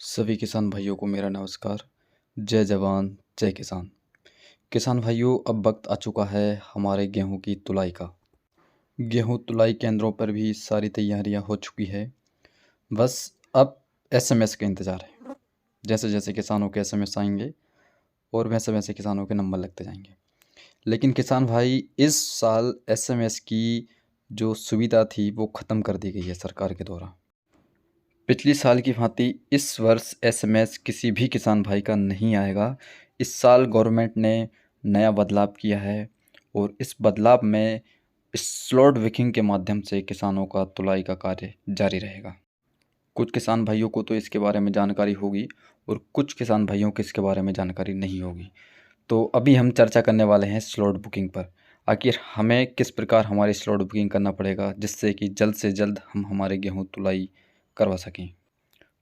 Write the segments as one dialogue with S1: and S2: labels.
S1: सभी किसान भाइयों को मेरा नमस्कार। जय जवान जय किसान। किसान भाइयों, अब वक्त आ चुका है हमारे गेहूं की तुलाई का। गेहूं तुलाई केंद्रों पर भी सारी तैयारियां हो चुकी है। बस अब एसएमएस का इंतज़ार है। जैसे जैसे किसानों के एसएमएस आएंगे और वैसे वैसे किसानों के नंबर लगते जाएंगे। लेकिन किसान भाई, इस साल एसएमएस की जो सुविधा थी वो ख़त्म कर दी गई है सरकार के द्वारा। पिछली साल की भांति इस वर्ष एसएमएस किसी भी किसान भाई का नहीं आएगा। इस साल गवर्नमेंट ने नया बदलाव किया है और इस बदलाव में स्लॉट बुकिंग के माध्यम से किसानों का तुलाई का कार्य जारी रहेगा। कुछ किसान भाइयों को तो इसके बारे में जानकारी होगी और कुछ किसान भाइयों को इसके बारे में जानकारी नहीं होगी। तो अभी हम चर्चा करने वाले हैं स्लॉट बुकिंग पर। आखिर हमें किस प्रकार हमारी स्लॉट बुकिंग करना पड़ेगा जिससे कि जल्द से जल्द हम हमारे गेहूँ तुलाई करवा सकें।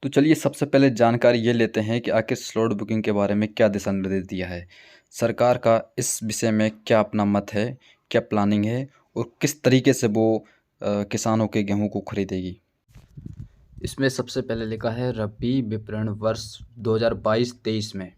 S1: तो चलिए सबसे पहले जानकारी ये लेते हैं कि आखिर स्लॉट बुकिंग के बारे में क्या दिशा निर्देश दिया है सरकार का, इस विषय में क्या अपना मत है, क्या प्लानिंग है और किस तरीके से वो किसानों के गेहूं को खरीदेगी। इसमें सबसे पहले लिखा है रबी विपणन वर्ष 2022-23 में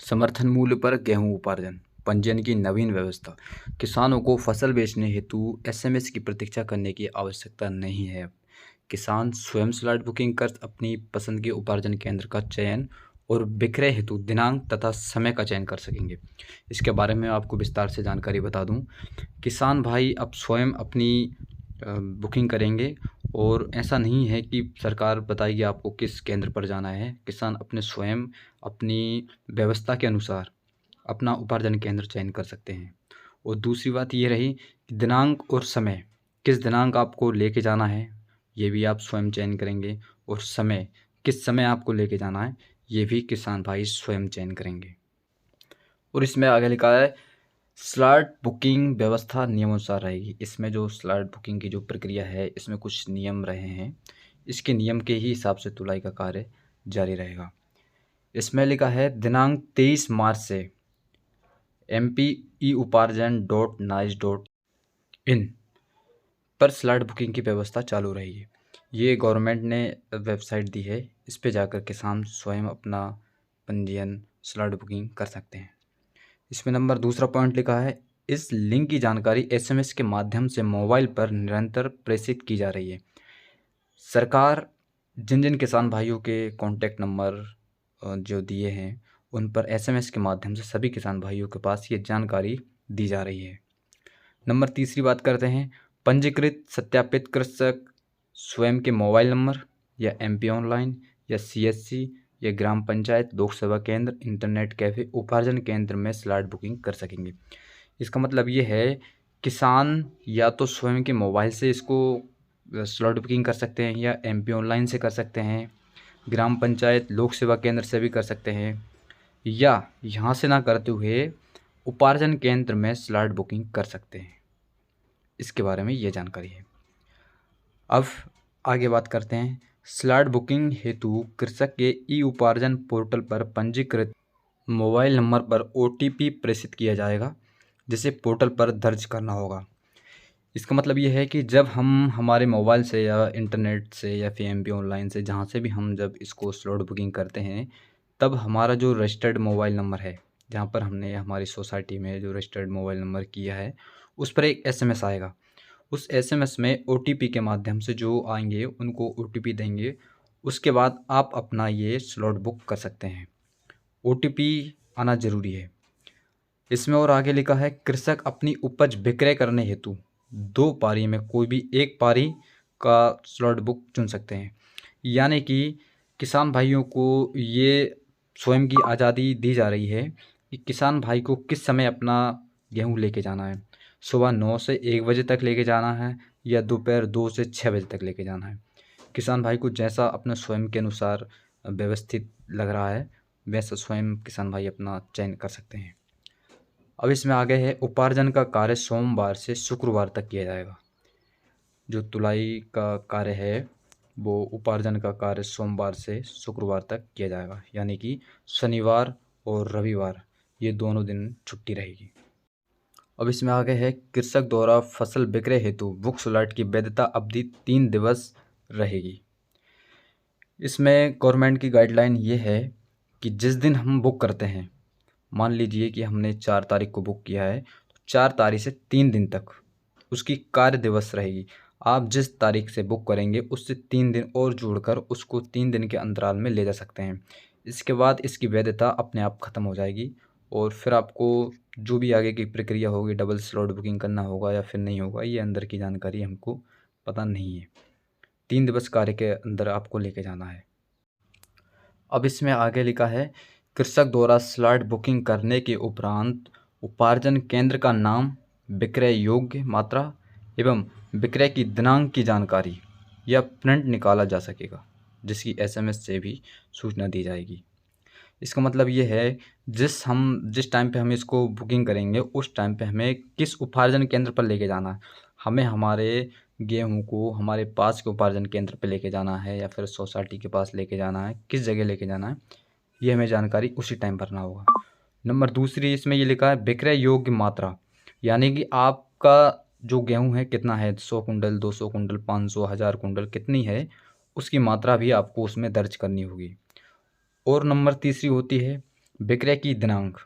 S1: समर्थन मूल्य पर गेहूं उपार्जन पंजीयन की नवीन व्यवस्था। किसानों को फसल बेचने हेतु एसएमएस की प्रतीक्षा करने की आवश्यकता नहीं है। किसान स्वयं स्लॉट बुकिंग कर अपनी पसंद के उपार्जन केंद्र का चयन और विक्रय हेतु दिनांक तथा समय का चयन कर सकेंगे। इसके बारे में आपको विस्तार से जानकारी बता दूं। किसान भाई अब स्वयं अपनी बुकिंग करेंगे और ऐसा नहीं है कि सरकार बताएगी आपको किस केंद्र पर जाना है। किसान अपने स्वयं अपनी व्यवस्था के अनुसार अपना उपार्जन केंद्र चयन कर सकते हैं। और दूसरी बात ये रही कि दिनांक और समय, किस दिनांक आपको लेके जाना है ये भी आप स्वयं चयन करेंगे और समय, किस समय आपको लेके जाना है ये भी किसान भाई स्वयं चयन करेंगे। और इसमें आगे लिखा है स्लॉट बुकिंग व्यवस्था नियमानुसार रहेगी। इसमें जो स्लॉट बुकिंग की जो प्रक्रिया है इसमें कुछ नियम रहे हैं, इसके नियम के ही हिसाब से तुलाई का कार्य जारी रहेगा। इसमें लिखा है दिनांक 23 मार्च से mpe-uparjan.nice.in पर स्लॉट बुकिंग की व्यवस्था चालू रहेगी। ये गवर्नमेंट ने वेबसाइट दी है, इस पे जाकर किसान स्वयं अपना पंजीयन स्लॉट बुकिंग कर सकते हैं। इसमें नंबर दूसरा पॉइंट लिखा है इस लिंक की जानकारी एसएमएस के माध्यम से मोबाइल पर निरंतर प्रेषित की जा रही है। सरकार जिन जिन किसान भाइयों के कॉन्टैक्ट नंबर जो दिए हैं उन पर एसएमएस के माध्यम से सभी किसान भाइयों के पास ये जानकारी दी जा रही है। नंबर तीसरी बात करते हैं पंजीकृत सत्यापित कृषक स्वयं के मोबाइल नंबर या एमपी ऑनलाइन या सीएससी या ग्राम पंचायत लोक सेवा केंद्र इंटरनेट कैफे उपार्जन केंद्र में स्लॉट बुकिंग कर सकेंगे। इसका मतलब ये है किसान या तो स्वयं के मोबाइल से इसको स्लॉट बुकिंग कर सकते हैं या एमपी ऑनलाइन से कर सकते हैं, ग्राम पंचायत लोक सेवा केंद्र से भी कर सकते हैं, या यहाँ से ना करते हुए उपार्जन केंद्र में स्लॉट बुकिंग कर सकते हैं। इसके बारे में ये जानकारी है। अब आगे बात करते हैं स्लॉट बुकिंग हेतु कृषक के ई उपार्जन पोर्टल पर पंजीकृत मोबाइल नंबर पर ओटीपी प्रेषित किया जाएगा जिसे पोर्टल पर दर्ज करना होगा। इसका मतलब ये है कि जब हम हमारे मोबाइल से या इंटरनेट से या फिर एमपी ऑनलाइन से जहाँ से भी हम जब इसको स्लॉट बुकिंग करते हैं तब हमारा जो रजिस्टर्ड मोबाइल नंबर है, जहाँ पर हमने हमारी सोसाइटी में जो रजिस्टर्ड मोबाइल नंबर किया है उस पर एक एसएमएस आएगा। उस एसएमएस में ओटीपी के माध्यम से जो आएंगे उनको ओटीपी देंगे। उसके बाद आप अपना ये स्लॉट बुक कर सकते हैं। ओटीपी आना ज़रूरी है। इसमें और आगे लिखा है कृषक अपनी उपज विक्रय करने हेतु 2 पारी में कोई भी एक पारी का स्लॉट बुक चुन सकते हैं। यानी कि किसान भाइयों को ये स्वयं की आज़ादी दी जा रही है कि किसान भाई को किस समय अपना गेहूँ लेके जाना है। सुबह 9 से 1 बजे तक लेके जाना है या दोपहर 2 से 6 बजे तक लेके जाना है। किसान भाई को जैसा अपने स्वयं के अनुसार व्यवस्थित लग रहा है वैसा स्वयं किसान भाई अपना चयन कर सकते हैं। अब इसमें आगे है उपार्जन का कार्य सोमवार से शुक्रवार तक किया जाएगा। जो तुलाई का कार्य है वो उपार्जन का कार्य सोमवार से शुक्रवार तक किया जाएगा, यानी कि शनिवार और रविवार ये दोनों दिन छुट्टी रहेगी। अब इसमें आगे है कृषक द्वारा फसल विक्रय हेतु बुक स्लॉट की वैधता अवधि 3 दिवस रहेगी। इसमें गवर्नमेंट की गाइडलाइन ये है कि जिस दिन हम बुक करते हैं, मान लीजिए कि हमने 4 तारीख को बुक किया है, तो 4 तारीख से 3 दिन तक उसकी कार्य दिवस रहेगी। आप जिस तारीख से बुक करेंगे उससे 3 दिन और जोड़कर उसको 3 दिन के अंतराल में ले जा सकते हैं। इसके बाद इसकी वैधता अपने आप ख़त्म हो जाएगी और फिर आपको जो भी आगे की प्रक्रिया होगी, डबल स्लॉट बुकिंग करना होगा या फिर नहीं होगा, ये अंदर की जानकारी हमको पता नहीं है। 3 दिवस कार्य के अंदर आपको लेके जाना है। अब इसमें आगे लिखा है, कृषक द्वारा स्लॉट बुकिंग करने के उपरांत उपार्जन केंद्र का नाम, विक्रय योग्य मात्रा एवं विक्रय की दिनांक की जानकारी या प्रिंट निकाला जा सकेगा, जिसकी एसएमएस से भी सूचना दी जाएगी। इसका मतलब ये है, जिस टाइम पे हम इसको बुकिंग करेंगे उस टाइम पे हमें किस उपार्जन केंद्र पर लेके जाना है। हमें हमारे गेहूँ को हमारे पास के उपार्जन केंद्र पे लेके जाना है या फिर सोसाइटी के पास लेके जाना है, किस जगह लेके जाना है, ये हमें जानकारी उसी टाइम भरना होगा। नंबर दूसरी, इसमें ये लिखा है विक्रय योग्य मात्रा, यानी कि आपका जो गेहूँ है कितना है, 100 कुंटल, 200 कुंटल, 500, 1000 कुंटल कितनी है, उसकी मात्रा भी आपको उसमें दर्ज करनी होगी। और नंबर तीसरी होती है विक्रय की दिनांक।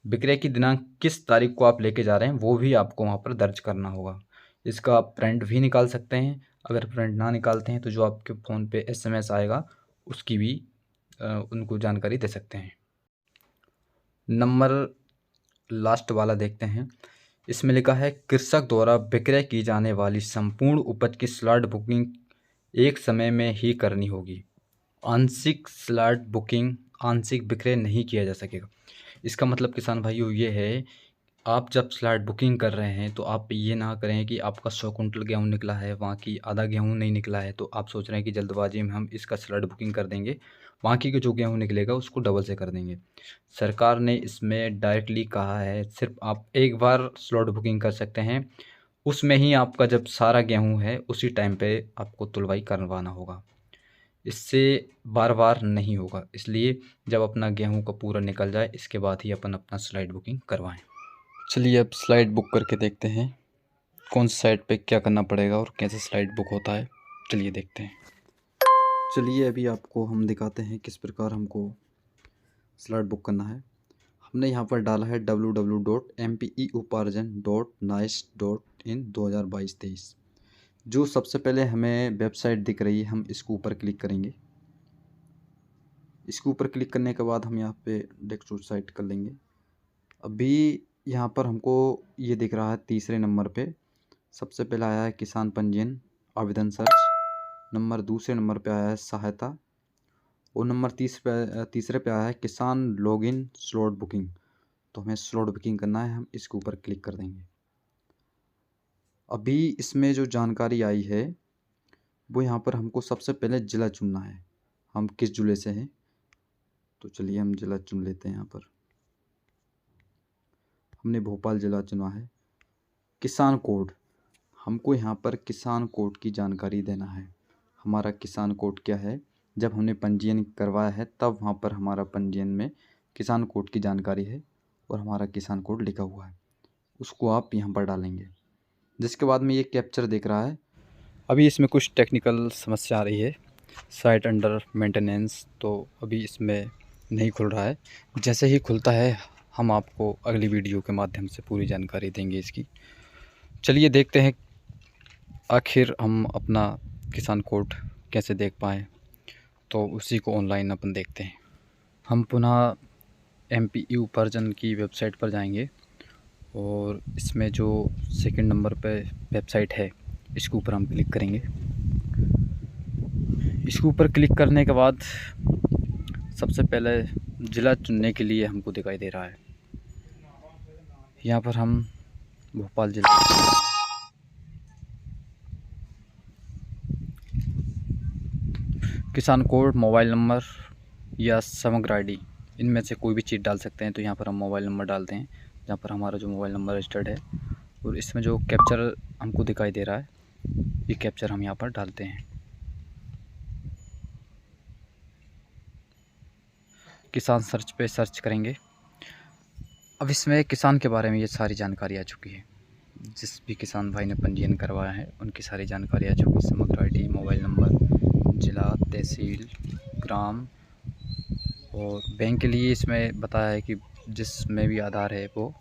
S1: विक्रय की दिनांक किस तारीख को आप लेके जा रहे हैं वो भी आपको वहाँ पर दर्ज करना होगा। इसका आप प्रिंट भी निकाल सकते हैं। अगर प्रिंट ना निकालते हैं तो जो आपके फ़ोन पे एसएमएस आएगा उसकी भी उनको जानकारी दे सकते हैं। नंबर लास्ट वाला देखते हैं। इसमें लिखा है, कृषक द्वारा विक्रय की जाने वाली संपूर्ण उपज की स्लॉट बुकिंग एक समय में ही करनी होगी। आंशिक स्लॉट बुकिंग, आंशिक विक्रय नहीं किया जा सकेगा। इसका मतलब किसान भाइयों ये है, आप जब स्लॉट बुकिंग कर रहे हैं तो आप ये ना करें कि आपका 100 कुंटल गेहूँ निकला है, वहाँ की आधा गेहूँ नहीं निकला है, तो आप सोच रहे हैं कि जल्दबाजी में हम इसका स्लॉट बुकिंग कर देंगे, वहाँ की जो गेहूँ निकलेगा उसको डबल से कर देंगे। सरकार ने इसमें डायरेक्टली कहा है, सिर्फ आप एक बार स्लॉट बुकिंग कर सकते हैं, उसमें ही आपका जब सारा गेहूँ है उसी टाइम पे आपको तुलवाई करवाना होगा। इससे बार बार नहीं होगा, इसलिए जब अपना गेहूँ का पूरा निकल जाए इसके बाद ही अपन अपना स्लाइड बुकिंग करवाएं। चलिए अब स्लाइड बुक करके देखते हैं कौन सी साइट पे क्या करना पड़ेगा और कैसे स्लाइड बुक होता है। चलिए देखते हैं। चलिए अभी आपको हम दिखाते हैं किस प्रकार हमको स्लाइड बुक करना है। हमने यहाँ पर डाला है www.mpeuparjan.nice.in 2022-23। जो सबसे पहले हमें वेबसाइट दिख रही है हम इसको ऊपर क्लिक करेंगे। इसके ऊपर क्लिक करने के बाद हम यहाँ पे डेस्कटॉप साइट कर लेंगे। अभी यहाँ पर हमको ये दिख रहा है तीसरे नंबर पे सबसे पहला आया है किसान पंजीयन आवेदन सर्च। नंबर दूसरे नंबर पे आया है सहायता और नंबर तीसरे पे आया है किसान लॉगिन स्लॉट बुकिंग। तो हमें स्लॉट बुकिंग करना है, हम इसके ऊपर क्लिक कर देंगे। अभी इसमें जो जानकारी आई है वो यहाँ पर हमको सबसे पहले ज़िला चुनना है, हम किस ज़िले से हैं। तो चलिए हम ज़िला चुन लेते हैं। यहाँ पर हमने भोपाल ज़िला चुना है। किसान कोड, हमको यहाँ पर किसान कोड की जानकारी देना है। हमारा किसान कोड क्या है, जब हमने पंजीयन करवाया है तब वहाँ पर हमारा पंजीयन में किसान कोड की जानकारी है और हमारा किसान कोड लिखा हुआ है, उसको आप यहाँ पर डालेंगे। जिसके बाद में ये कैप्चर दिख रहा है। अभी इसमें कुछ टेक्निकल समस्या आ रही है, साइट अंडर मेंटेनेंस, तो अभी इसमें नहीं खुल रहा है। जैसे ही खुलता है हम आपको अगली वीडियो के माध्यम से पूरी जानकारी देंगे इसकी। चलिए देखते हैं आखिर हम अपना किसान कोड कैसे देख पाएँ, तो उसी को ऑनलाइन अपन देखते हैं। हम पुनः mpeuparjan की वेबसाइट पर जाएंगे और इसमें जो सेकंड नंबर पे वेबसाइट है इसके ऊपर हम क्लिक करेंगे। इसके ऊपर क्लिक करने के बाद सबसे पहले ज़िला चुनने के लिए हमको दिखाई दे रहा है, यहाँ पर हम भोपाल ज़िला। किसान कोड, मोबाइल नंबर या समग्र आईडी, इनमें से कोई भी चीज़ डाल सकते हैं। तो यहाँ पर हम मोबाइल नंबर डालते हैं, जहाँ पर हमारा जो मोबाइल नंबर रजिस्टर्ड है, और इसमें जो कैप्चर हमको दिखाई दे रहा है ये कैप्चर हम यहाँ पर डालते हैं। किसान सर्च पे सर्च करेंगे। अब इसमें किसान के बारे में ये सारी जानकारी आ चुकी है। जिस भी किसान भाई ने पंजीयन करवाया है उनकी सारी जानकारी आ चुकी है, समग्र आईडी, मोबाइल नंबर, जिला, तहसील, ग्राम और बैंक के लिए इसमें बताया है कि जिसमें भी आधार है वो,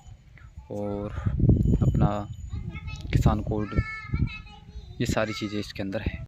S1: और अपना किसान कोड, ये सारी चीज़ें इसके अंदर है।